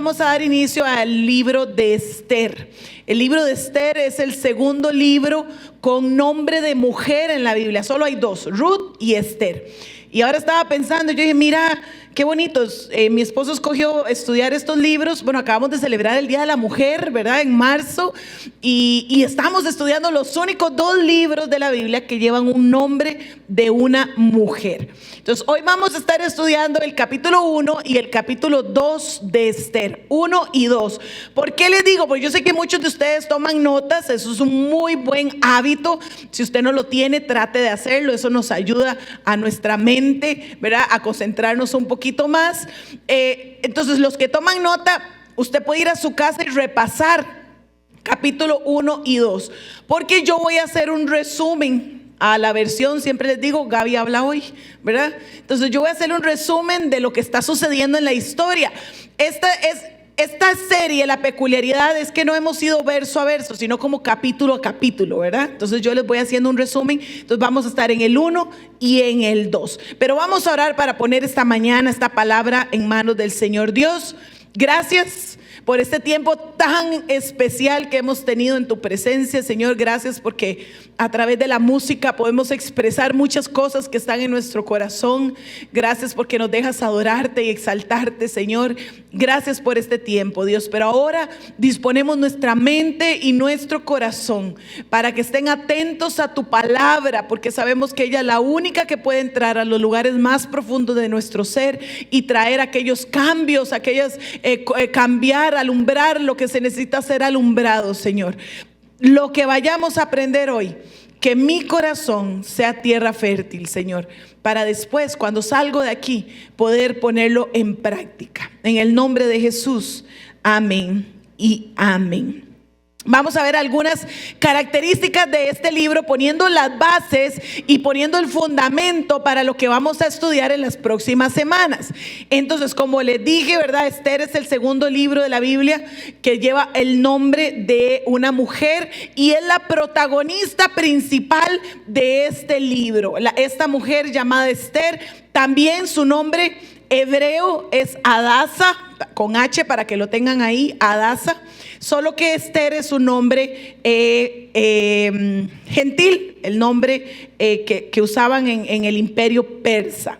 vamos a dar inicio al libro de Esther. El libro de Esther es el segundo libro con nombre de mujer en la Biblia. Solo hay dos, Ruth y Esther. Y ahora estaba pensando, yo dije, mira, qué bonitos. Mi esposo escogió estudiar estos libros. Bueno, acabamos de celebrar el Día de la Mujer, ¿verdad? En marzo. Y estamos estudiando los únicos dos libros de la Biblia que llevan un nombre de una mujer. Entonces, hoy vamos a estar estudiando el capítulo 1 y el capítulo 2 de Esther. 1 y 2. ¿Por qué les digo? Porque yo sé que muchos de ustedes toman notas. Eso es un muy buen hábito. Si usted no lo tiene, trate de hacerlo. Eso nos ayuda a nuestra mente, ¿verdad? A concentrarnos un poquito más. Entonces, los que toman nota, usted puede ir a su casa y repasar capítulo 1 y 2. Porque yo voy a hacer un resumen a la versión, siempre les digo, Gaby habla hoy, ¿verdad? Entonces yo voy a hacer un resumen de lo que está sucediendo en la historia. Esta serie, la peculiaridad es que no hemos ido verso a verso, sino como capítulo a capítulo, ¿verdad? Entonces yo les voy haciendo un resumen. Entonces vamos a estar en el 1 y en el 2. Pero vamos a orar para poner esta mañana esta palabra en manos del Señor. Dios, gracias por este tiempo tan especial que hemos tenido en tu presencia, Señor. Gracias porque a través de la música podemos expresar muchas cosas que están en nuestro corazón. Gracias porque nos dejas adorarte y exaltarte, Señor. Gracias por este tiempo, Dios. Pero ahora disponemos nuestra mente y nuestro corazón para que estén atentos a tu palabra, porque sabemos que ella es la única que puede entrar a los lugares más profundos de nuestro ser y traer aquellos cambios, cambiar, alumbrar lo que se necesita ser alumbrado, Señor. Lo que vayamos a aprender hoy, que mi corazón sea tierra fértil, Señor, para después, cuando salgo de aquí, poder ponerlo en práctica. En el nombre de Jesús, amén y amén. Vamos a ver algunas características de este libro, poniendo las bases y poniendo el fundamento para lo que vamos a estudiar en las próximas semanas. Entonces, como les dije, ¿verdad? Esther es el segundo libro de la Biblia que lleva el nombre de una mujer y es la protagonista principal de este libro. Esta mujer llamada Esther, también su nombre hebreo es Adasa, con H para que lo tengan ahí, Adasa. Solo que Esther es un nombre gentil, el nombre que usaban en el imperio persa.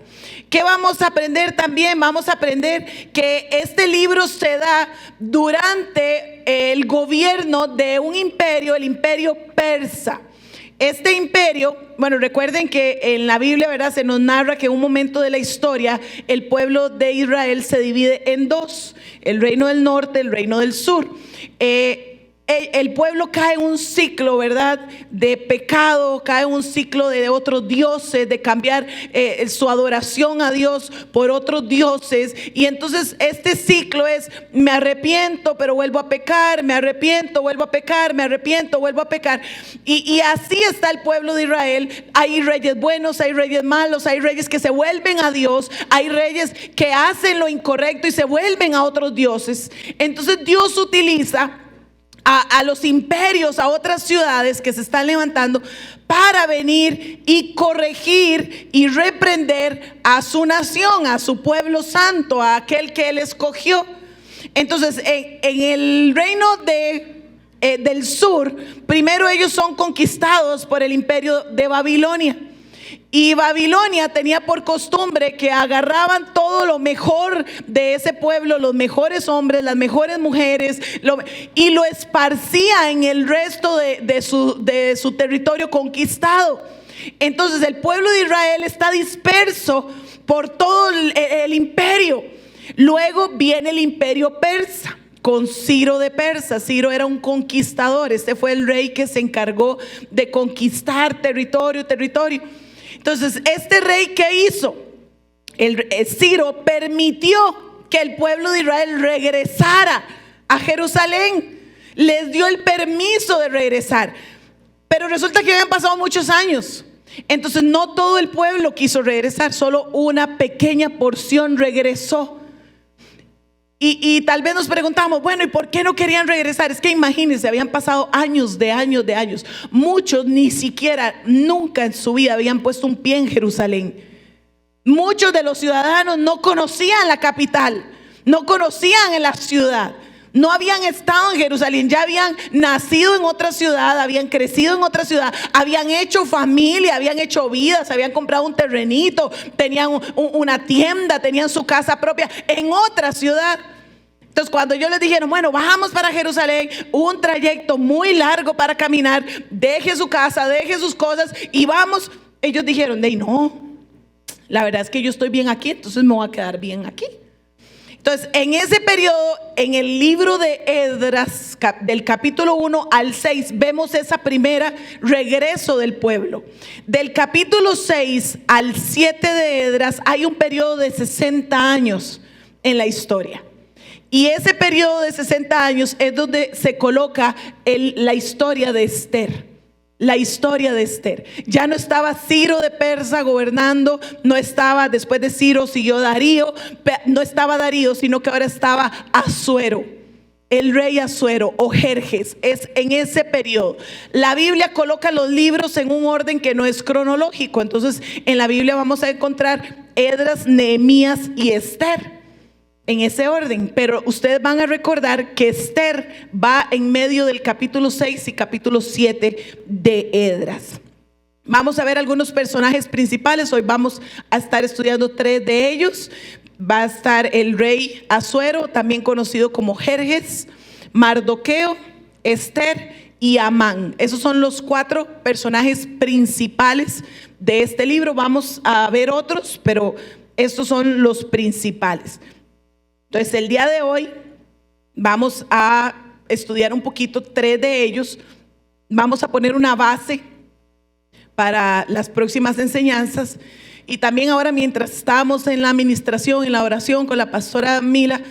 ¿Qué vamos a aprender también? Vamos a aprender que este libro se da durante el gobierno de un imperio, el imperio persa. Este imperio, bueno, recuerden que en la Biblia, ¿verdad?, se nos narra que en un momento de la historia el pueblo de Israel se divide en dos: el reino del norte, el reino del sur. El pueblo cae en un ciclo, ¿verdad?, de pecado, cae en un ciclo de otros dioses, de cambiar su adoración a Dios por otros dioses. Y entonces este ciclo es: me arrepiento, pero vuelvo a pecar, me arrepiento, vuelvo a pecar, me arrepiento, vuelvo a pecar. Y así está el pueblo de Israel. Hay reyes buenos, hay reyes malos, hay reyes que se vuelven a Dios, hay reyes que hacen lo incorrecto y se vuelven a otros dioses. Entonces Dios utiliza a los imperios, a otras ciudades que se están levantando para venir y corregir y reprender a su nación, a su pueblo santo, a aquel que él escogió. Entonces en el reino del sur, primero ellos son conquistados por el imperio de Babilonia. Y Babilonia tenía por costumbre que agarraban todo lo mejor de ese pueblo, los mejores hombres, las mejores mujeres, y lo esparcía en el resto de su territorio conquistado. Entonces el pueblo de Israel está disperso por todo el imperio. Luego viene el imperio persa con Ciro de Persa. Ciro era un conquistador. Este fue el rey que se encargó de conquistar territorio. Entonces, este rey, ¿qué hizo? Ciro permitió que el pueblo de Israel regresara a Jerusalén. Les dio el permiso de regresar. Pero resulta que habían pasado muchos años. Entonces, no todo el pueblo quiso regresar. Solo una pequeña porción regresó. Y tal vez nos preguntamos, bueno, ¿y por qué no querían regresar? Es que imagínense, habían pasado años. Muchos ni siquiera, nunca en su vida habían puesto un pie en Jerusalén. Muchos de los ciudadanos no conocían la capital. no conocían en la ciudad. No habían estado en Jerusalén, ya habían nacido en otra ciudad, habían crecido en otra ciudad, habían hecho familia, habían hecho vidas, habían comprado un terrenito, tenían una tienda, tenían su casa propia en otra ciudad. Entonces cuando yo les dijeron, bueno, bajamos para Jerusalén, un trayecto muy largo para caminar, deje su casa, deje sus cosas y vamos. Ellos dijeron, no, la verdad es que yo estoy bien aquí, entonces me voy a quedar bien aquí. Entonces, en ese periodo, en el libro de Esdras, del capítulo 1 al 6, vemos esa primera regreso del pueblo. Del capítulo 6 al 7 de Esdras hay un periodo de 60 años en la historia. Y ese periodo de 60 años es donde se coloca la historia de Esther. La historia de Esther. Ya no estaba Ciro de Persa gobernando, no estaba, después de Ciro siguió Darío, no estaba Darío, sino que ahora estaba Asuero, el rey Asuero o Jerjes. Es en ese periodo. La Biblia coloca los libros en un orden que no es cronológico. Entonces en la Biblia vamos a encontrar Esdras, Nehemías y Esther en ese orden, pero ustedes van a recordar que Esther va en medio del capítulo 6 y capítulo 7 de Esdras. Vamos a ver algunos personajes principales. Hoy vamos a estar estudiando 3 de ellos. Va a estar el rey Asuero, también conocido como Jerjes, Mardoqueo, Esther y Amán. Esos son los 4 personajes principales de este libro. Vamos a ver otros, pero estos son los principales. Entonces el día de hoy vamos a estudiar un poquito 3 de ellos. Vamos a poner una base para las próximas enseñanzas. Y también ahora, mientras estábamos en la administración, en la oración con la pastora Mila,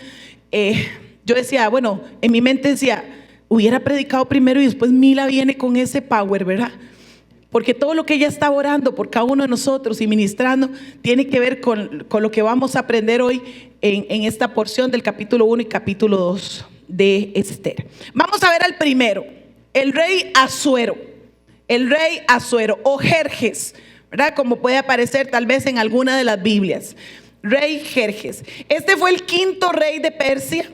yo decía, bueno, en mi mente decía, hubiera predicado primero y después Mila viene con ese power, ¿verdad? Porque todo lo que ella está orando por cada uno de nosotros y ministrando tiene que ver con lo que vamos a aprender hoy en esta porción del capítulo 1 y capítulo 2 de Esther. Vamos a ver al primero, el rey Asuero. El rey Asuero o Jerjes, ¿verdad? Como puede aparecer tal vez en alguna de las Biblias. Rey Jerjes. Este fue el 5.º rey de Persia.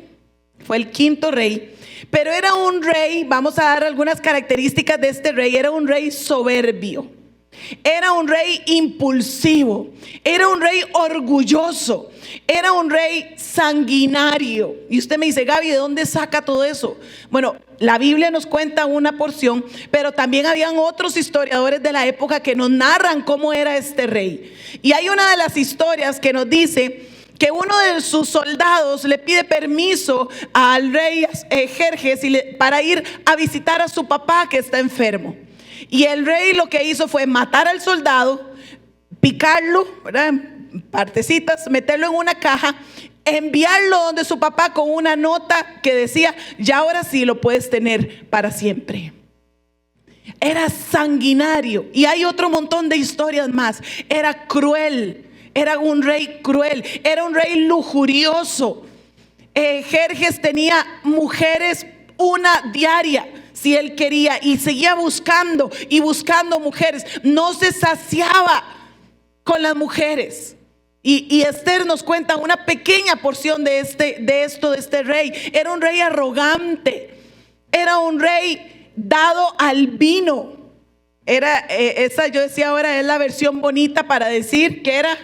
Fue el 5.º rey. Pero era un rey, vamos a dar algunas características de este rey. Era un rey soberbio, era un rey impulsivo, era un rey orgulloso, era un rey sanguinario. Y usted me dice, Gaby, ¿de dónde saca todo eso? Bueno, la Biblia nos cuenta una porción, pero también habían otros historiadores de la época que nos narran cómo era este rey. Y hay una de las historias que nos dice que uno de sus soldados le pide permiso al rey Jerjes para ir a visitar a su papá que está enfermo. Y el rey lo que hizo fue matar al soldado, picarlo, ¿verdad?, en partecitas, meterlo en una caja, enviarlo donde su papá con una nota que decía, ya ahora sí lo puedes tener para siempre. Era sanguinario. Y hay otro montón de historias más. Era cruel. Era un rey cruel, era un rey lujurioso. Jerjes tenía mujeres, una diaria si él quería, y seguía buscando y buscando mujeres. No se saciaba con las mujeres. Y Esther nos cuenta una pequeña porción de este rey. Era un rey arrogante, era un rey dado al vino. Esa yo decía ahora es la versión bonita para decir que era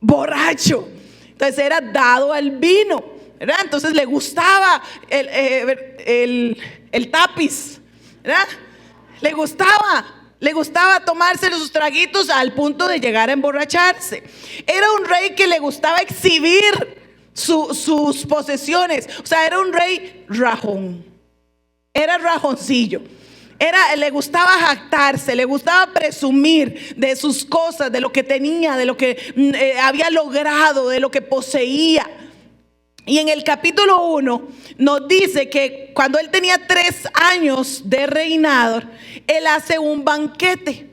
borracho. Entonces era dado al vino, ¿verdad? Entonces le gustaba el tapiz, ¿verdad? Le gustaba tomarse sus traguitos al punto de llegar a emborracharse. Era un rey que le gustaba exhibir sus posesiones. O sea, era un rey rajón. Era rajoncillo. Le gustaba jactarse, le gustaba presumir de sus cosas, de lo que tenía, de lo que había logrado, de lo que poseía. Y en el capítulo 1 nos dice que cuando él tenía 3 años de reinado, él hace un banquete.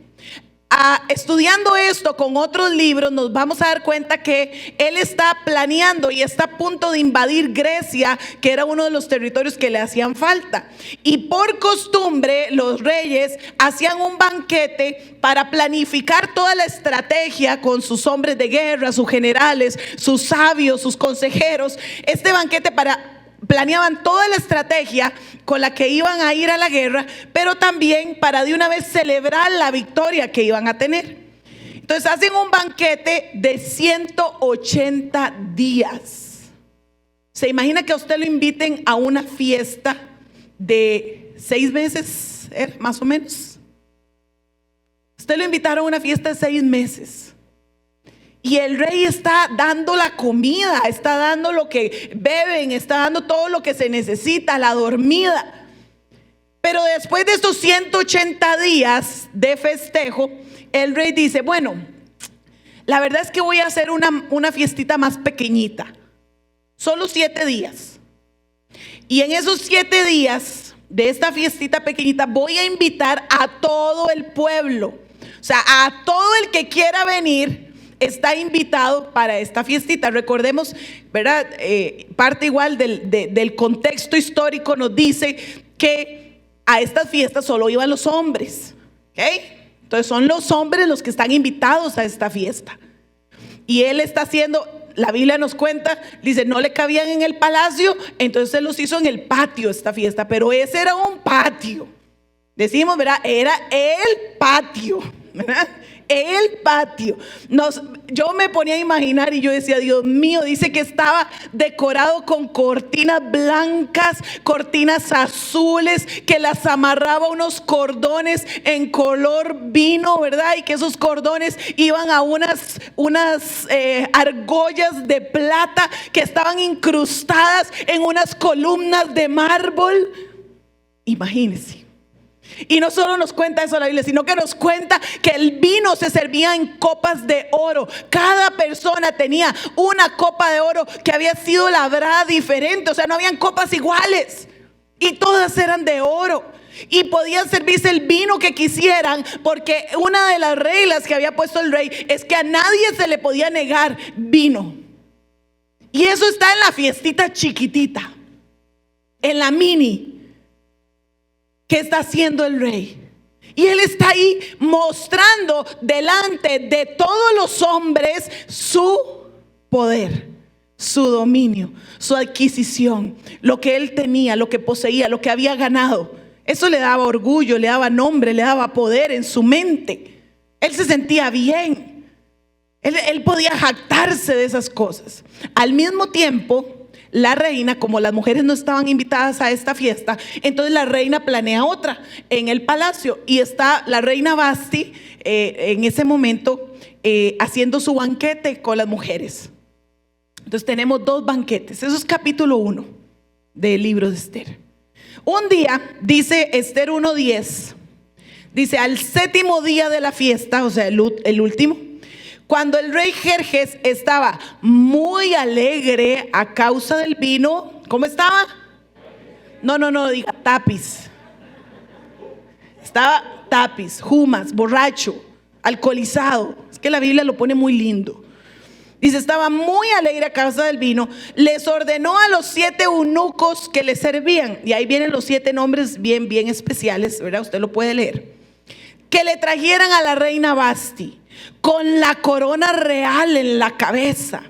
estudiando esto con otros libros, nos vamos a dar cuenta que él está planeando y está a punto de invadir Grecia, que era uno de los territorios que le hacían falta. Y por costumbre, los reyes hacían un banquete para planificar toda la estrategia con sus hombres de guerra, sus generales, sus sabios, sus consejeros. Este banquete planeaban toda la estrategia con la que iban a ir a la guerra, pero también para de una vez celebrar la victoria que iban a tener. Entonces hacen un banquete de 180 días. ¿Se imagina que a usted lo inviten a una fiesta de 6 meses, más o menos? Usted lo invitaron a una fiesta de 6 meses. Y el rey está dando la comida, está dando lo que beben, está dando todo lo que se necesita, la dormida. Pero después de estos 180 días de festejo, el rey dice, bueno, la verdad es que voy a hacer una fiestita más pequeñita. Solo 7 días. Y en esos 7 días de esta fiestita pequeñita voy a invitar a todo el pueblo. O sea, a todo el que quiera venir está invitado para esta fiestita. Recordemos, ¿verdad? Parte igual del contexto histórico nos dice que a estas fiestas solo iban los hombres. ¿Okay? Entonces son los hombres los que están invitados a esta fiesta. Y él está haciendo, la Biblia nos cuenta, dice, no le cabían en el palacio, entonces él los hizo en el patio esta fiesta. Pero ese era un patio. Decimos, ¿verdad? Era el patio, ¿verdad? El patio. Yo me ponía a imaginar y yo decía, Dios mío, dice que estaba decorado con cortinas blancas, cortinas azules, que las amarraba unos cordones en color vino, ¿verdad? Y que esos cordones iban a unas argollas de plata que estaban incrustadas en unas columnas de mármol. Imagínense. Y no solo nos cuenta eso la Biblia, sino que nos cuenta que el vino se servía en copas de oro. Cada persona tenía una copa de oro que había sido labrada diferente. O sea, no habían copas iguales. Y todas eran de oro. Y podían servirse el vino que quisieran, porque una de las reglas que había puesto el rey es que a nadie se le podía negar vino. Y eso está en la fiestita chiquitita, en la mini que está haciendo el rey. Y él está ahí mostrando delante de todos los hombres su poder, su dominio, su adquisición, lo que él tenía, lo que poseía, lo que había ganado. Eso le daba orgullo, le daba nombre, le daba poder en su mente. Él se sentía bien. Él podía jactarse de esas cosas. Al mismo tiempo, la reina, como las mujeres no estaban invitadas a esta fiesta, entonces la reina planea otra en el palacio. Y está la reina Vasti en ese momento haciendo su banquete con las mujeres. Entonces tenemos 2 banquetes. Eso es capítulo 1 del libro de Esther. Un día, dice Esther 1:10, dice, al 7º día de la fiesta, o sea, el último, cuando el rey Jerjes estaba muy alegre a causa del vino. ¿Cómo estaba? No, diga tapiz. Estaba tapiz, jumas, borracho, alcoholizado. Es que la Biblia lo pone muy lindo. Dice, estaba muy alegre a causa del vino. Les ordenó a los 7 eunucos que le servían. Y ahí vienen los 7 nombres bien especiales, ¿verdad? Usted lo puede leer. Que le trajeran a la reina Vasti con la corona real en la cabeza.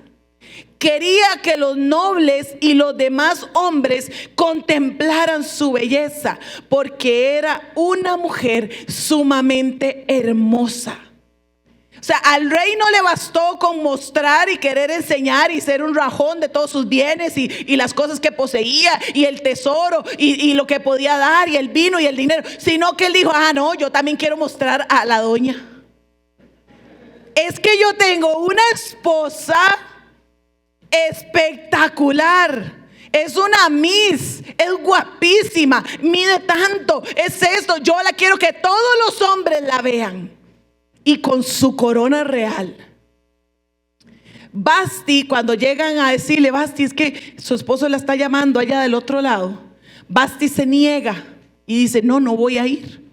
Quería que los nobles y los demás hombres contemplaran su belleza, porque era una mujer sumamente hermosa. O sea, al rey no le bastó con mostrar y querer enseñar y ser un rajón de todos sus bienes y las cosas que poseía y el tesoro y lo que podía dar y el vino y el dinero, sino que él dijo, no, yo también quiero mostrar a la doña. Es que yo tengo una esposa espectacular. Es una Miss, es guapísima, mide tanto, es esto. Yo la quiero que todos los hombres la vean. Y con su corona real. Vasti, cuando llegan a decirle, Vasti, es que su esposo la está llamando allá del otro lado. Vasti se niega y dice, no voy a ir.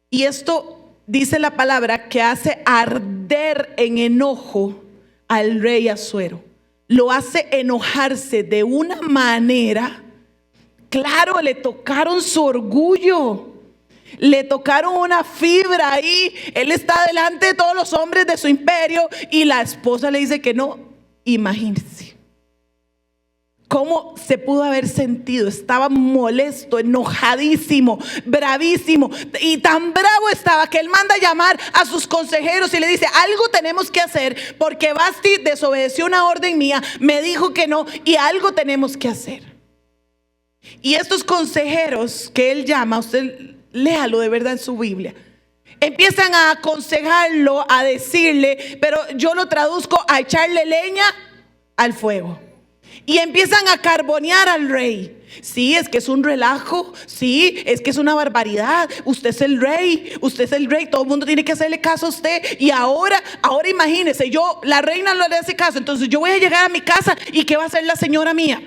Y esto dice la palabra que hace arder en enojo al rey Asuero. Lo hace enojarse de una manera. Claro, le tocaron su orgullo. Le tocaron una fibra ahí. Él está delante de todos los hombres de su imperio y la esposa le dice que no. Imagínense cómo se pudo haber sentido. Estaba molesto, enojadísimo, bravísimo. Y tan bravo estaba que él manda a llamar a sus consejeros y le dice: algo tenemos que hacer porque Vasti desobedeció una orden mía, me dijo que no, y algo tenemos que hacer. Y estos consejeros que él llama, usted léalo de verdad en su Biblia, empiezan a aconsejarlo, a decirle, pero yo lo traduzco, a echarle leña al fuego. Y empiezan a carbonear al rey. Sí, es que es un relajo. Sí, es que es una barbaridad. Usted es el rey, usted es el rey. Todo el mundo tiene que hacerle caso a usted. Y ahora imagínese, la reina no le hace caso. Entonces yo voy a llegar a mi casa y ¿qué va a hacer la señora mía?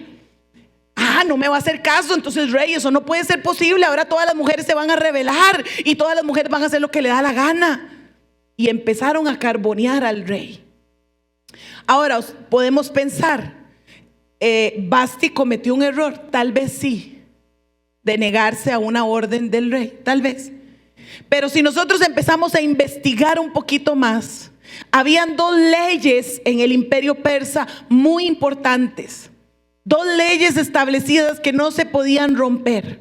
No me va a hacer caso. Entonces, rey, eso no puede ser posible. Ahora todas las mujeres se van a rebelar y todas las mujeres van a hacer lo que le da la gana. Y empezaron a carbonear al rey. Ahora podemos pensar, Vasti cometió un error. Tal vez sí, de negarse a una orden del rey, tal vez. Pero si nosotros empezamos a investigar un poquito más, habían dos leyes en el imperio persa muy importantes. Dos leyes establecidas que no se podían romper.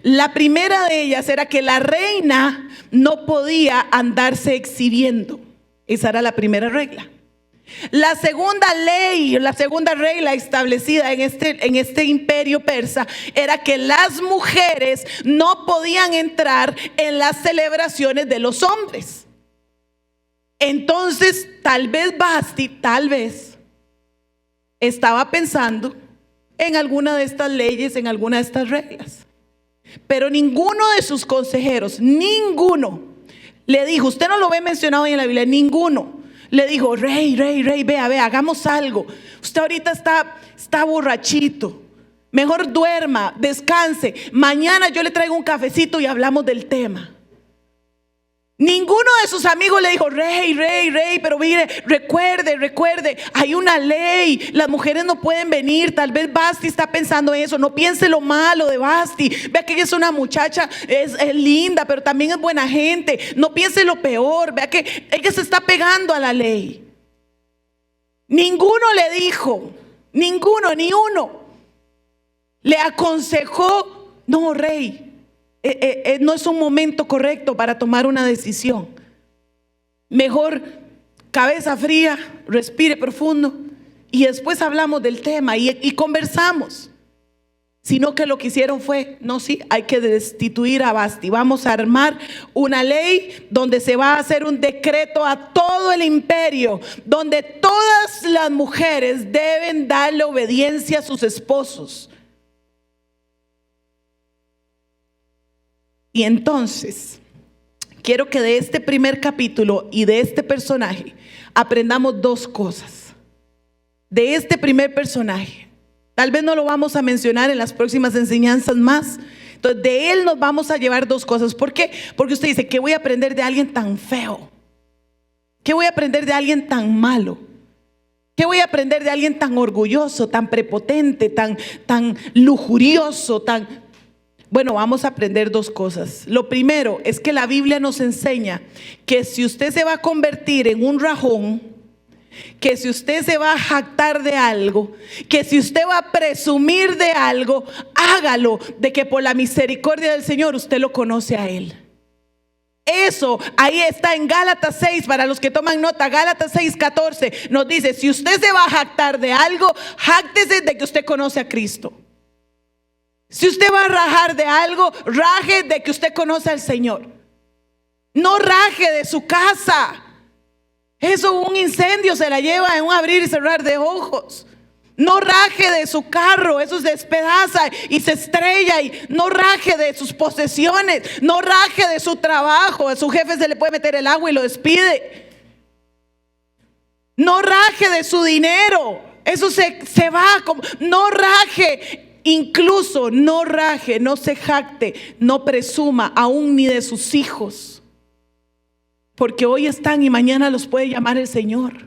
La primera de ellas era que la reina no podía andarse exhibiendo. Esa era la primera regla. La segunda ley, la segunda regla establecida en este imperio persa era que las mujeres no podían entrar en las celebraciones de los hombres. Entonces, tal vez Vasti, estaba pensando en alguna de estas leyes, en alguna de estas reglas. Pero ninguno de sus consejeros, ninguno, le dijo, usted no lo ve mencionado en la Biblia, ninguno le dijo: rey, vea, hagamos algo. Usted ahorita está borrachito, mejor duerma, descanse. Mañana yo le traigo un cafecito y hablamos del tema. Ninguno de sus amigos le dijo: rey, pero mire, recuerde, hay una ley, las mujeres no pueden venir. Tal vez Vasti está pensando en eso. No piense lo malo de Vasti. Vea que ella es una muchacha, es linda, pero también es buena gente. No piense lo peor. Vea que ella se está pegando a la ley. Ninguno le dijo, ni uno le aconsejó: no, rey, no es un momento correcto para tomar una decisión. Mejor cabeza fría, respire profundo y después hablamos del tema y conversamos. Sino que lo que hicieron fue: no, sí, hay que destituir a Vasti. Vamos a armar una ley donde se va a hacer un decreto a todo el imperio, donde todas las mujeres deben darle obediencia a sus esposos. Y entonces, quiero que de este primer capítulo y de este personaje aprendamos dos cosas. De este primer personaje, tal vez no lo vamos a mencionar en las próximas enseñanzas más. Entonces, de él nos vamos a llevar dos cosas. ¿Por qué? Porque usted dice: ¿qué voy a aprender de alguien tan feo? ¿Qué voy a aprender de alguien tan malo? ¿Qué voy a aprender de alguien tan orgulloso, tan prepotente, tan lujurioso, Bueno, vamos a aprender dos cosas. Lo primero es que la Biblia nos enseña que si usted se va a convertir en un rajón, que si usted se va a jactar de algo, que si usted va a presumir de algo, hágalo de que por la misericordia del Señor usted lo conoce a Él. Eso ahí está en Gálatas 6, para los que toman nota. Gálatas 6:14 nos dice: si usted se va a jactar de algo, jáctese de que usted conoce a Cristo. Si usted va a rajar de algo, raje de que usted conoce al Señor. No raje de su casa. Eso, un incendio se la lleva en un abrir y cerrar de ojos. No raje de su carro, eso se despedaza y se estrella. Y no raje de sus posesiones. No raje de su trabajo. A su jefe se le puede meter el agua y lo despide. No raje de su dinero. Eso se va. No raje. Incluso no raje, no se jacte, no presuma aún ni de sus hijos. porque hoy están y mañana los puede llamar el Señor.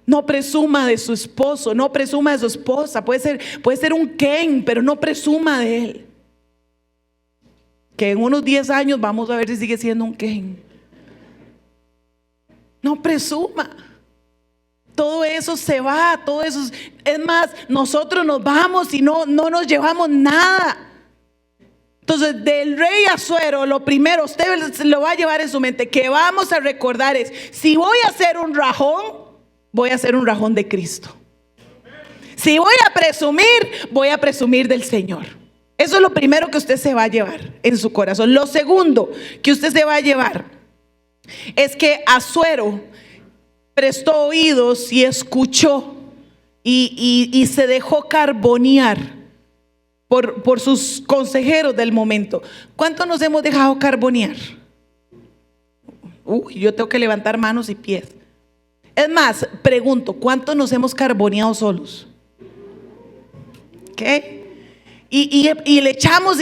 No presuma de su esposo, no presuma de su esposa. Puede ser un Ken, pero no presuma de él. Que en unos 10 años vamos a ver si sigue siendo un Ken. No presuma. Todo eso se va, todo eso. Es más, nosotros nos vamos y no nos llevamos nada. Entonces, del rey Asuero, lo primero, usted lo va a llevar en su mente, que vamos a recordar es: si voy a hacer un rajón, voy a hacer un rajón de Cristo. Si voy a presumir del Señor. Eso es lo primero que usted se va a llevar en su corazón. Lo segundo que usted se va a llevar es que Asuero prestó oídos y escuchó y se dejó carbonear por sus consejeros del momento. ¿Cuántos nos hemos dejado carbonear? Yo tengo que levantar manos y pies. Es más, pregunto, ¿cuántos nos hemos carboneado solos? ¿Qué? Y le echamos,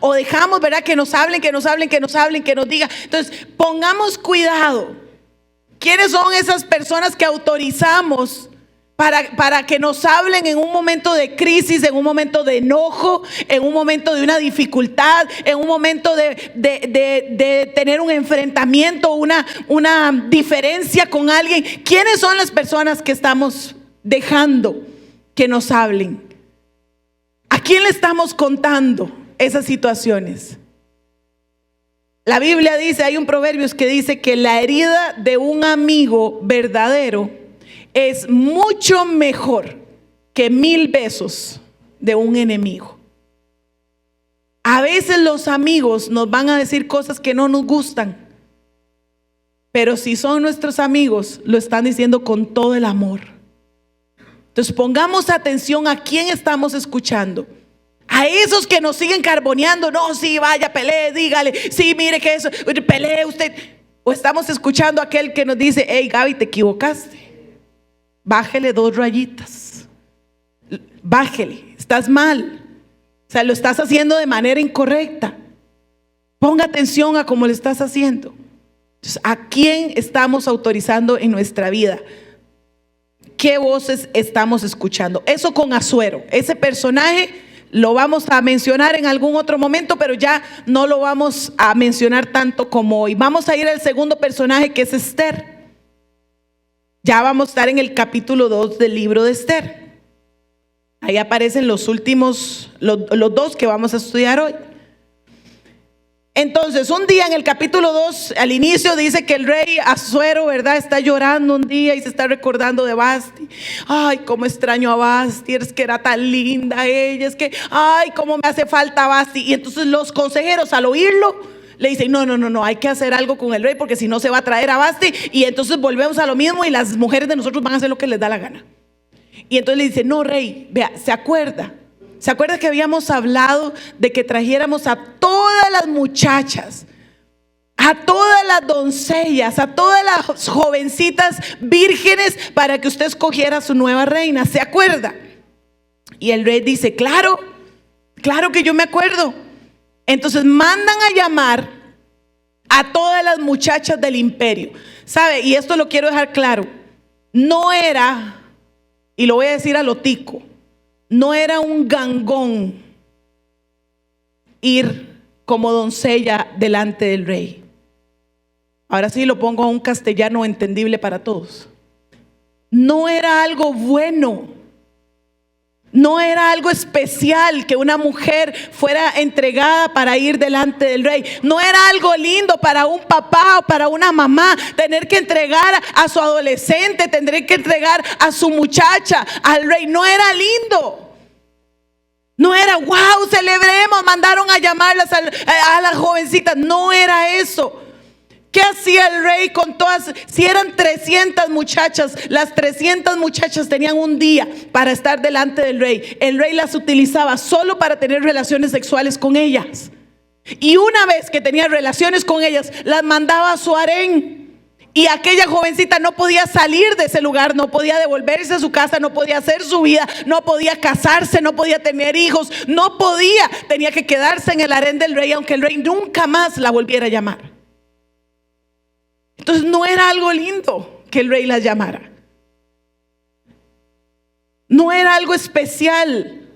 o dejamos, ¿verdad? Que nos hablen, que nos digan. Entonces, pongamos cuidado. ¿Quiénes son esas personas que autorizamos para que nos hablen en un momento de crisis, en un momento de enojo, en un momento de una dificultad, en un momento de tener un enfrentamiento, una diferencia con alguien? ¿Quiénes son las personas que estamos dejando que nos hablen? ¿A quién le estamos contando esas situaciones? La Biblia dice, hay un proverbio que dice que la herida de un amigo verdadero es mucho mejor que 1000 besos de un enemigo. A veces los amigos nos van a decir cosas que no nos gustan, pero si son nuestros amigos, lo están diciendo con todo el amor. Entonces pongamos atención a quién estamos escuchando. A esos que nos siguen carboneando: no, sí, vaya, pelee, dígale, sí, mire que eso, pelee usted. O estamos escuchando a aquel que nos dice: hey, Gaby, te equivocaste, bájele 2 rayitas, bájele, estás mal, o sea, lo estás haciendo de manera incorrecta, ponga atención a cómo lo estás haciendo. Entonces, ¿a quién estamos autorizando en nuestra vida? ¿Qué voces estamos escuchando? Eso con Asuero. Ese personaje lo vamos a mencionar en algún otro momento, pero ya no lo vamos a mencionar tanto como hoy. Vamos a ir al segundo personaje, que es Esther. Ya vamos a estar en el capítulo 2 del libro de Esther. Ahí aparecen los últimos, los 2 que vamos a estudiar hoy. Entonces, un día en el capítulo 2, al inicio dice que el rey Asuero, ¿verdad?, está llorando un día y se está recordando de Vasti. Ay, cómo extraño a Vasti, es que era tan linda ella, es que, ay, cómo me hace falta Vasti. Y entonces los consejeros, al oírlo, le dicen: no, hay que hacer algo con el rey, porque si no se va a traer a Vasti y entonces volvemos a lo mismo y las mujeres de nosotros van a hacer lo que les da la gana. Y entonces le dice: no, rey, vea, ¿se acuerda que habíamos hablado de que trajéramos a todas las muchachas, a todas las doncellas, a todas las jovencitas vírgenes, para que usted escogiera su nueva reina? ¿Se acuerda? Y el rey dice: claro que yo me acuerdo. Entonces mandan a llamar a todas las muchachas del imperio. ¿Sabe? Y esto lo quiero dejar claro. No era, y lo voy a decir a lo tico, no era un gangón ir como doncella delante del rey. Ahora sí lo pongo a un castellano entendible para todos. No era algo bueno, no era algo especial que una mujer fuera entregada para ir delante del rey. No era algo lindo para un papá o para una mamá tener que entregar a su adolescente, tener que entregar a su muchacha al rey. No era lindo. No era: wow, celebremos, mandaron a llamarlas a las jovencitas. No era eso. ¿Qué hacía el rey con todas? Si eran 300 muchachas, las 300 muchachas tenían un día para estar delante del rey. El rey las utilizaba solo para tener relaciones sexuales con ellas. Y una vez que tenía relaciones con ellas, las mandaba a su harén. Y aquella jovencita no podía salir de ese lugar, no podía devolverse a su casa, no podía hacer su vida, no podía casarse, no podía tener hijos, tenía que quedarse en el harén del rey, aunque el rey nunca más la volviera a llamar. Entonces no era algo lindo que el rey las llamara. No era algo especial.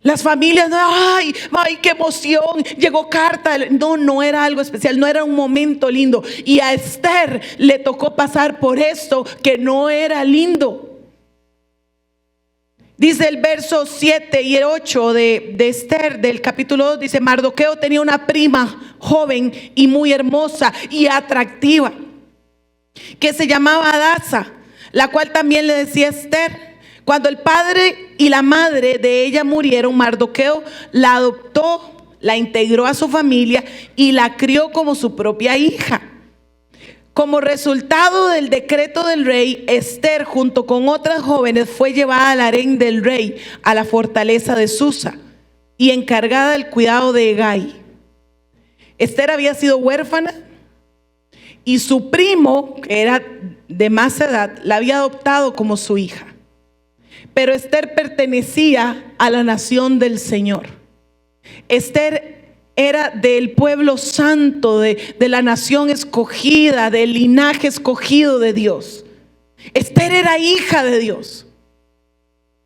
Las familias, ay, qué emoción, llegó carta. No era algo especial, no era un momento lindo. Y a Esther le tocó pasar por esto que no era lindo. Dice el verso 7 y el 8 de Esther del capítulo 2, dice: Mardoqueo tenía una prima joven y muy hermosa y atractiva, que se llamaba Hadasa, la cual también le decía Esther. Cuando el padre y la madre de ella murieron, Mardoqueo la adoptó, la integró a su familia y la crió como su propia hija. Como resultado del decreto del rey, Esther junto con otras jóvenes fue llevada al harén del rey, a la fortaleza de Susa, y encargada del cuidado de Hegai. Esther había sido huérfana y su primo, que era de más edad, la había adoptado como su hija. Pero Esther pertenecía a la nación del Señor. Esther era del pueblo santo, de la nación escogida, del linaje escogido de Dios. Esther era hija de Dios.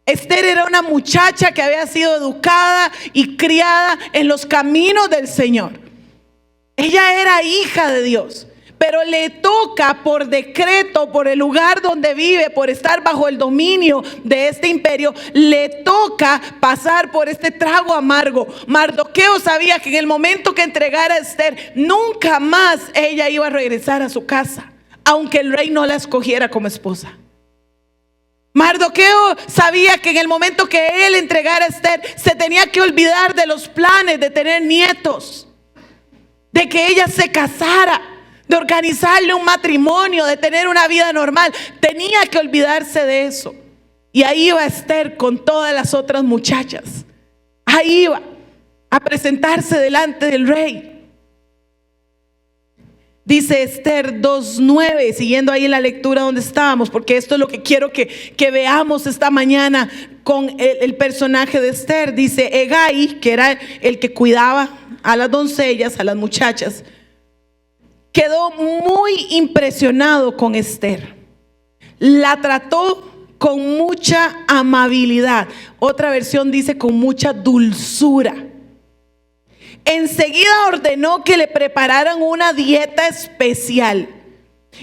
Esther era una muchacha que había sido educada y criada en los caminos del Señor. Ella era hija de Dios. Pero le toca por decreto, por el lugar donde vive, por estar bajo el dominio de este imperio, le toca pasar por este trago amargo. Mardoqueo sabía que en el momento que entregara a Esther, nunca más ella iba a regresar a su casa, aunque el rey no la escogiera como esposa. Mardoqueo sabía que en el momento que él entregara a Esther, se tenía que olvidar de los planes de tener nietos, de que ella se casara, de organizarle un matrimonio, de tener una vida normal. Tenía que olvidarse de eso. Y ahí iba Esther con todas las otras muchachas. Ahí iba a presentarse delante del rey. Dice Esther 2:9, siguiendo ahí en la lectura donde estábamos, porque esto es lo que quiero que veamos esta mañana con el personaje de Esther. Dice: Hegai, que era el que cuidaba a las doncellas, a las muchachas, quedó muy impresionado con Esther. La trató con mucha amabilidad. Otra versión dice con mucha dulzura. Enseguida ordenó que le prepararan una dieta especial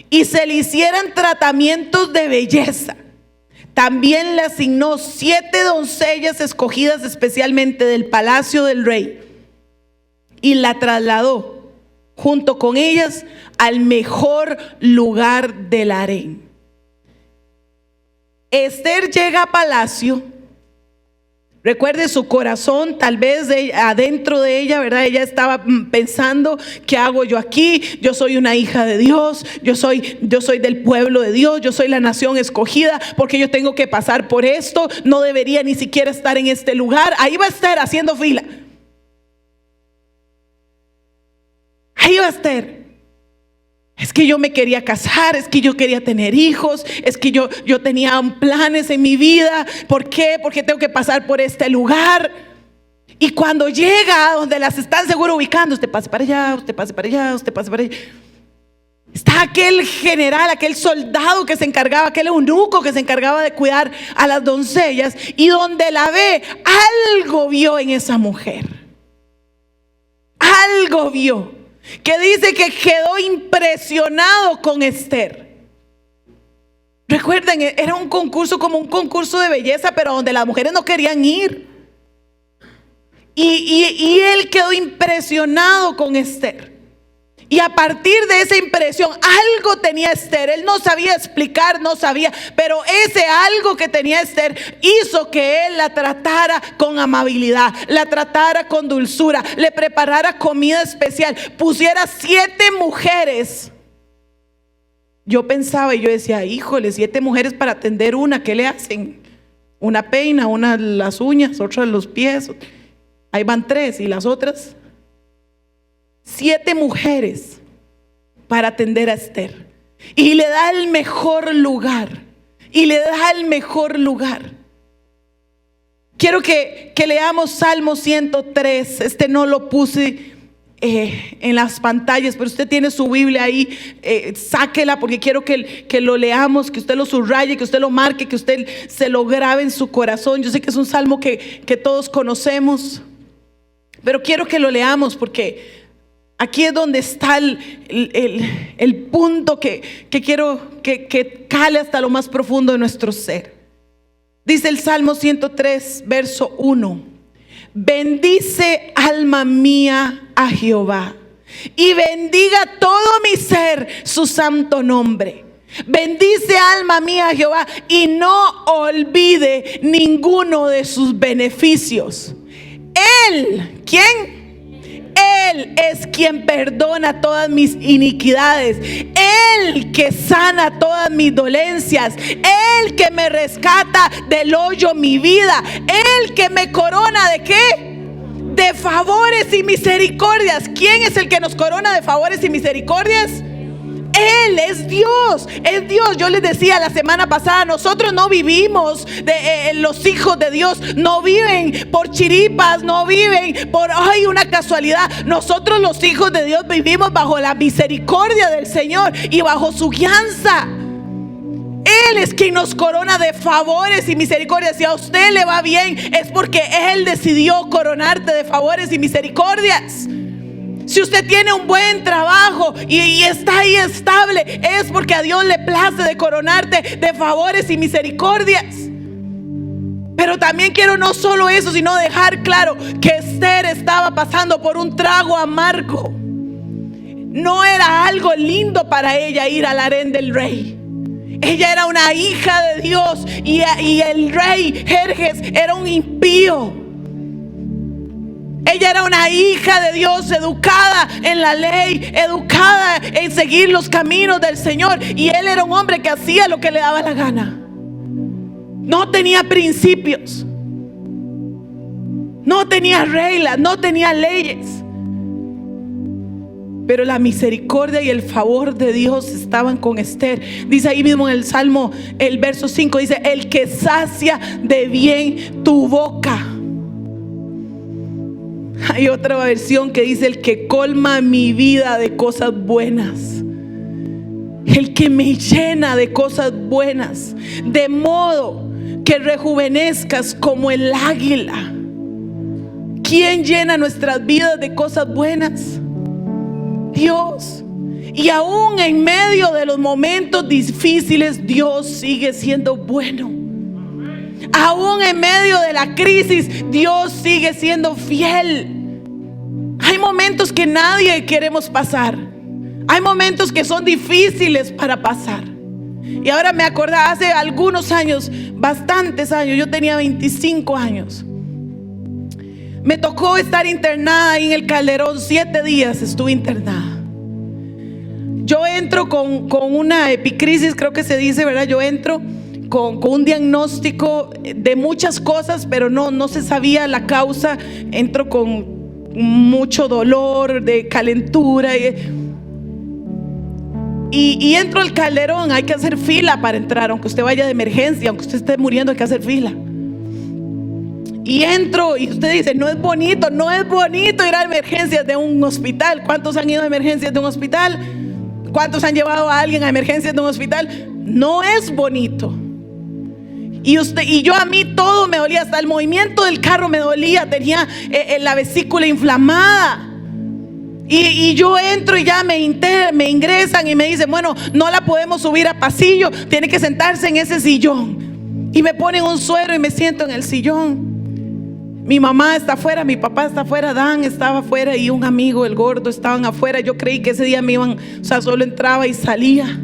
y se le hicieran tratamientos de belleza. También le asignó 7 doncellas escogidas especialmente del palacio del rey y la trasladó junto con ellas al mejor lugar del harén. Esther llega a palacio. Recuerde, su corazón, tal vez adentro de ella, ¿verdad? Ella estaba pensando: ¿qué hago yo aquí? Yo soy una hija de Dios, yo soy del pueblo de Dios, yo soy la nación escogida, porque yo tengo que pasar por esto, no debería ni siquiera estar en este lugar. Ahí va a estar haciendo fila. Ahí va a Esther. Es que yo me quería casar, es que yo quería tener hijos, es que yo tenía planes en mi vida. ¿Por qué? Porque tengo que pasar por este lugar. Y cuando llega a donde las están seguro ubicando, usted pase para allá, usted pase para allá, usted pase para allá, está aquel general, aquel soldado que se encargaba, aquel eunuco que se encargaba de cuidar a las doncellas. Y donde la ve, algo vio en esa mujer. Algo vio, que dice que quedó impresionado con Esther. Recuerden, era un concurso, como un concurso de belleza, pero donde las mujeres no querían ir. Y él quedó impresionado con Esther. Y a partir de esa impresión, algo tenía Esther. Él no sabía explicar, no sabía, pero ese algo que tenía Esther hizo que él la tratara con amabilidad, la tratara con dulzura, le preparara comida especial, pusiera 7 mujeres. Yo pensaba y yo decía: híjole, 7 mujeres para atender una, ¿qué le hacen? Una peina, una las uñas, otra los pies. Ahí van 3 y las otras 7 mujeres para atender a Esther. Y le da el mejor lugar. Y le da el mejor lugar. Quiero que leamos Salmo 103. Este no lo puse en las pantallas, pero usted tiene su Biblia ahí, sáquela porque quiero que lo leamos, que usted lo subraye, que usted lo marque, que usted se lo grabe en su corazón. Yo sé que es un salmo que todos conocemos, pero quiero que lo leamos porque aquí es donde está el punto que quiero que cale hasta lo más profundo de nuestro ser. Dice el Salmo 103, verso 1. Bendice, alma mía, a Jehová, y bendiga todo mi ser su santo nombre. Bendice, alma mía, a Jehová, y no olvide ninguno de sus beneficios. Él, ¿quién? Él es quien perdona todas mis iniquidades, Él que sana todas mis dolencias, Él que me rescata del hoyo mi vida, Él que me corona ¿de qué? De favores y misericordias. ¿Quién es el que nos corona de favores y misericordias? Él es Dios, es Dios. Yo les decía la semana pasada, nosotros no vivimos los hijos de Dios no viven por chiripas, no viven por una casualidad. Nosotros los hijos de Dios vivimos bajo la misericordia del Señor y bajo su guianza. Él es quien nos corona de favores y misericordias. Si a usted le va bien, es porque Él decidió coronarte de favores y misericordias. Si usted tiene un buen trabajo y está ahí estable, es porque a Dios le place de coronarte de favores y misericordias. Pero también quiero no solo eso, sino dejar claro que Esther estaba pasando por un trago amargo. No era algo lindo para ella ir al harén del rey. Ella era una hija de Dios y el rey Jerjes era un impío. Ella era una hija de Dios, educada en la ley, educada en seguir los caminos del Señor. Y él era un hombre que hacía lo que le daba la gana. No tenía principios, no tenía reglas, no tenía leyes. Pero la misericordia y el favor de Dios estaban con Esther. Dice ahí mismo en el Salmo, el verso 5, dice: el que sacia de bien tu boca. Hay otra versión que dice: el que colma mi vida de cosas buenas, el que me llena de cosas buenas, de modo que rejuvenezcas como el águila. ¿Quién llena nuestras vidas de cosas buenas? Dios. Y aún en medio de los momentos difíciles, Dios sigue siendo bueno. Aún en medio de la crisis, Dios sigue siendo fiel. Hay momentos que nadie queremos pasar. Hay momentos que son difíciles para pasar. Y ahora me acordaba, hace algunos años, bastantes años, yo tenía 25 años. Me tocó estar internada ahí en el Calderón. 7 días estuve internada. Yo entro con una epicrisis, creo que se dice, ¿verdad? Yo entro con un diagnóstico de muchas cosas, pero no se sabía la causa. Entro con mucho dolor, de calentura. Y entro al Calderón. Hay que hacer fila para entrar, aunque usted vaya de emergencia, aunque usted esté muriendo, hay que hacer fila. Y entro y usted dice: no es bonito ir a emergencias de un hospital. ¿Cuántos han ido a emergencias de un hospital? ¿Cuántos han llevado a alguien a emergencias de un hospital? No es bonito. Y yo, a mí todo me dolía, hasta el movimiento del carro me dolía. Tenía la vesícula inflamada. Y yo entro y ya me ingresan y me dicen: bueno, no la podemos subir a pasillo, tiene que sentarse en ese sillón. Y me ponen un suero y me siento en el sillón. Mi mamá está afuera, mi papá está afuera, Dan estaba afuera y un amigo, el gordo, estaban afuera. Yo creí que ese día me iban, solo entraba y salía.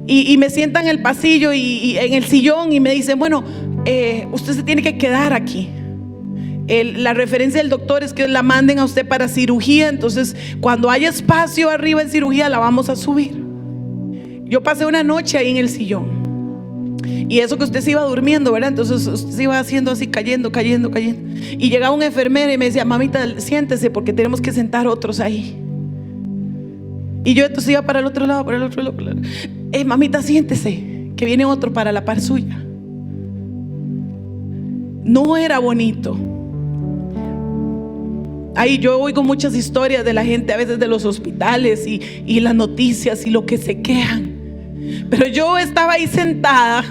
Y me sientan en el pasillo y en el sillón y me dicen: bueno, usted se tiene que quedar aquí. La referencia del doctor es que la manden a usted para cirugía. Entonces, cuando haya espacio arriba en cirugía, la vamos a subir. Yo pasé una noche ahí en el sillón. Y eso que usted se iba durmiendo, ¿verdad? Entonces usted se iba haciendo así, cayendo. Y llegaba un enfermero y me decía: mamita, siéntese porque tenemos que sentar otros ahí. Y yo entonces iba para el otro lado. Mamita, siéntese, que viene otro para la par suya. No era bonito. ahí yo oigo muchas historias de la gente a veces de los hospitales y las noticias y lo que se quejan. Pero yo estaba ahí sentada.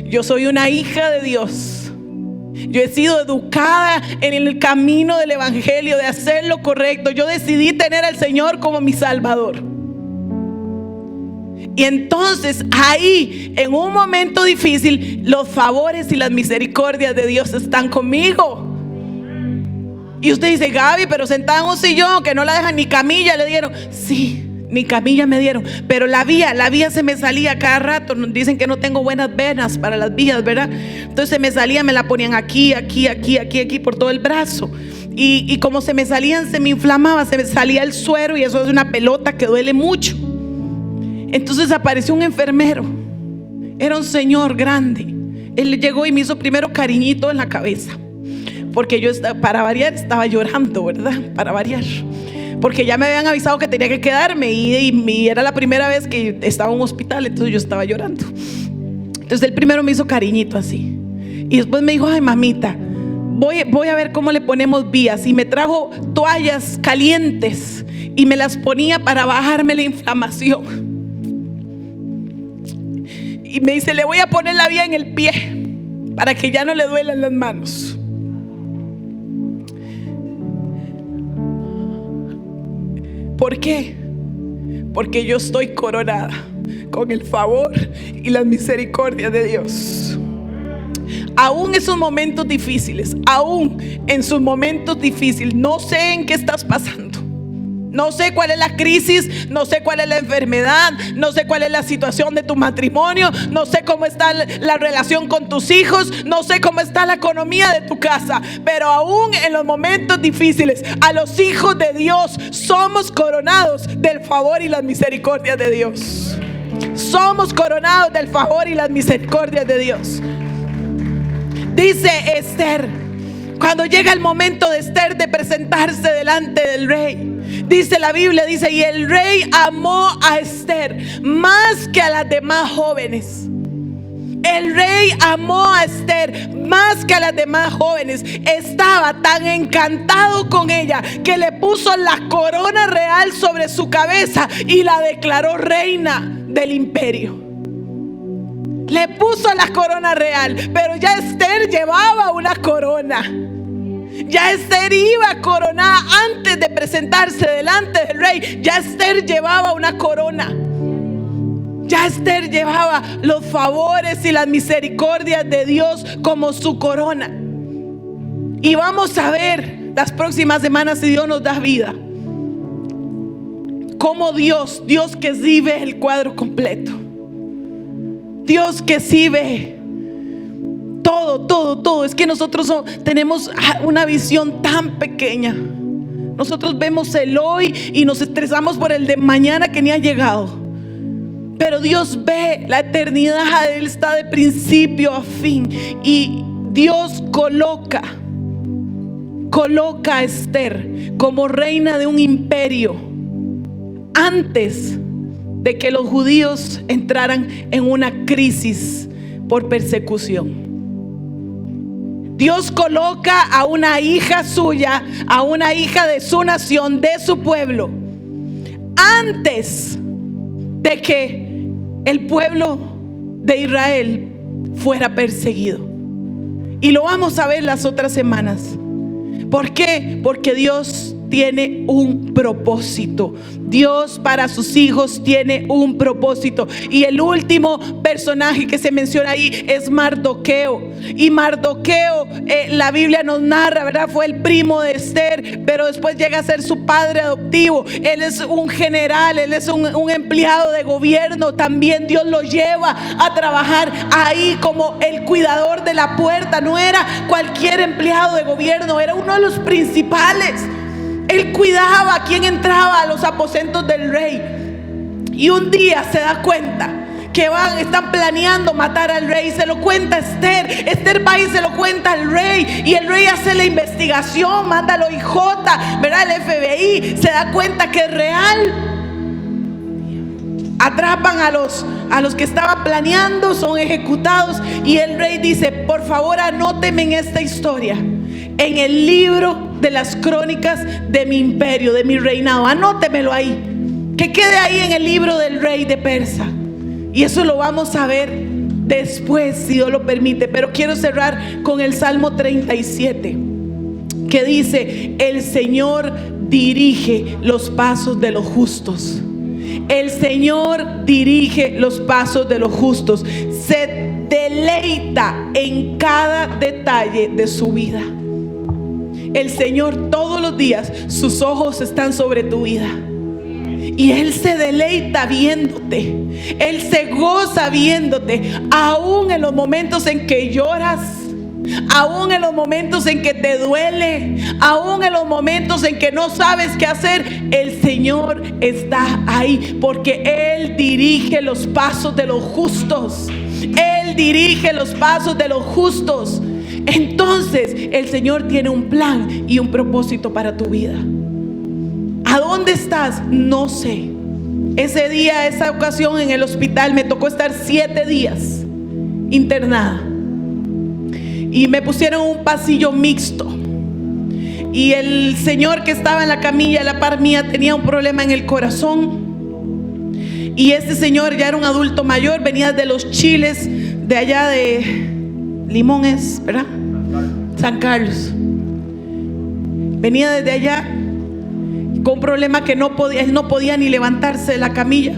Yo soy una hija de Dios. Yo he sido educada en el camino del evangelio, de hacer lo correcto. Yo decidí tener al Señor como mi Salvador. Y entonces ahí, en un momento difícil, los favores y las misericordias de Dios están conmigo. Y usted dice: Gaby, pero sentada en un sillón que no la dejan ni camilla le dieron. Sí, ni camilla me dieron, pero la vía se me salía cada rato. Dicen que no tengo buenas venas para las vías, ¿verdad? Entonces se me salía, me la ponían aquí por todo el brazo. Y como se me salían, se me inflamaba, se me salía el suero, y eso es una pelota que duele mucho. Entonces apareció un enfermero. Era un señor grande. Él llegó y me hizo primero cariñito en la cabeza, porque yo para variar estaba llorando, ¿verdad? Para variar, porque ya me habían avisado que tenía que quedarme y era la primera vez que estaba en un hospital, entonces yo estaba llorando. Entonces el primero me hizo cariñito así, y después me dijo: ay, mamita, voy a ver cómo le ponemos vías. Y me trajo toallas calientes y me las ponía para bajarme la inflamación. Y me dice: le voy a poner la vía en el pie para que ya no le duelan las manos. ¿Por qué? Porque yo estoy coronada con el favor y la misericordia de Dios. Aún en sus momentos difíciles, no sé en qué estás pasando. No sé cuál es la crisis, no sé cuál es la enfermedad, no sé cuál es la situación de tu matrimonio, no sé cómo está la relación con tus hijos, no sé cómo está la economía de tu casa. Pero aún en los momentos difíciles, a los hijos de Dios somos coronados del favor y las misericordias de Dios. Somos coronados del favor y las misericordias de Dios. Dice Esther, cuando llega el momento de Esther de presentarse delante del rey, dice la Biblia, dice: y el rey amó a Esther más que a las demás jóvenes. El rey amó a Esther más que a las demás jóvenes. Estaba tan encantado con ella que le puso la corona real sobre su cabeza y la declaró reina del imperio. Le puso la corona real, pero ya Esther llevaba una corona. Ya Esther iba coronada antes de presentarse delante del rey. Ya Esther llevaba una corona. Ya Esther llevaba los favores y las misericordias de Dios como su corona. Y vamos a ver las próximas semanas, si Dios nos da vida, cómo Dios que sí ve el cuadro completo, Dios que sí ve todo. Es que nosotros tenemos una visión tan pequeña. Nosotros vemos el hoy y nos estresamos por el de mañana que ni ha llegado. Pero Dios ve la eternidad. Él está de principio a fin. Y Dios coloca a Esther como reina de un imperio antes de que los judíos entraran en una crisis por persecución. Dios coloca a una hija suya, a una hija de su nación, de su pueblo, antes de que el pueblo de Israel fuera perseguido. Y lo vamos a ver las otras semanas. ¿Por qué? Porque Dios tiene un propósito. Dios para sus hijos tiene un propósito. Y el último personaje que se menciona ahí es Mardoqueo. Y Mardoqueo, la Biblia nos narra, ¿verdad? Fue el primo de Esther, pero después llega a ser su padre adoptivo. Él es un general, él es un empleado de gobierno. También Dios lo lleva a trabajar ahí como el cuidador de la puerta. No era cualquier empleado de gobierno, era uno de los principales. Él cuidaba a quien entraba a los aposentos del rey. Y un día se da cuenta que están planeando matar al rey. Se lo cuenta Esther. Esther va y se lo cuenta al rey. Y el rey hace la investigación, manda al OIJ, ¿verdad? El FBI. Se da cuenta que es real. Atrapan a los que estaban planeando, son ejecutados. Y el rey dice: por favor, anótenme en esta historia en el libro de las crónicas de mi imperio, de mi reinado. Anótemelo ahí, que quede ahí en el libro del rey de Persa. Y eso lo vamos a ver después, si Dios lo permite. Pero quiero cerrar con el Salmo 37, que dice: el Señor dirige los pasos de los justos. El Señor dirige los pasos de los justos. Se deleita en cada detalle de su vida. El Señor, todos los días sus ojos están sobre tu vida, y Él se deleita viéndote. Él se goza viéndote, aún en los momentos en que lloras, aún en los momentos en que te duele, aún en los momentos en que no sabes qué hacer. El Señor está ahí, porque Él dirige los pasos de los justos. Él dirige los pasos de los justos. Entonces el Señor tiene un plan y un propósito para tu vida. ¿A dónde estás? No sé. Ese día, esa ocasión en el hospital, me tocó estar 7 días internada, y me pusieron un pasillo mixto, y el señor que estaba en la camilla a la par mía tenía un problema en el corazón. Y este señor ya era un adulto mayor, venía de los Chiles, de allá de Limones, ¿verdad? San Carlos. Venía desde allá con un problema que él no podía ni levantarse de la camilla.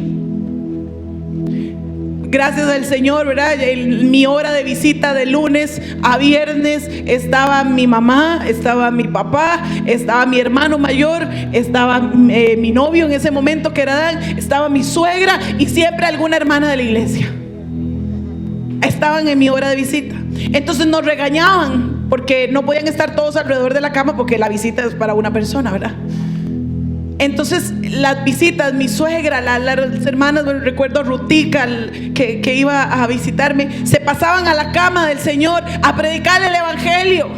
Gracias al Señor, ¿verdad? En mi hora de visita de lunes a viernes estaba mi mamá, estaba mi papá, estaba mi hermano mayor, estaba mi novio en ese momento, que era Dan, estaba mi suegra y siempre alguna hermana de la iglesia. Estaban en mi hora de visita. Entonces nos regañaban porque no podían estar todos alrededor de la cama, porque la visita es para una persona, ¿verdad? Entonces las visitas, mi suegra, las hermanas, recuerdo Rutica, que iba a visitarme, se pasaban a la cama del Señor a predicarle el evangelio,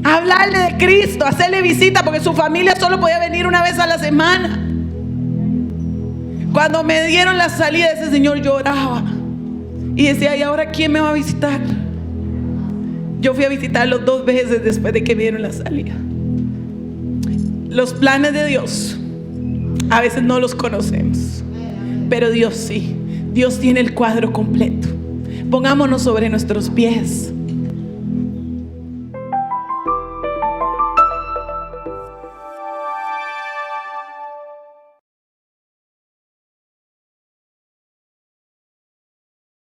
a hablarle de Cristo, a hacerle visita, porque su familia solo podía venir una vez a la semana. Cuando me dieron la salida, ese señor lloraba y decía: ¿y ahora quién me va a visitar? Yo fui a visitarlo 2 veces después de que me dieron la salida. Los planes de Dios a veces no los conocemos, pero Dios sí. Dios tiene el cuadro completo. Pongámonos sobre nuestros pies.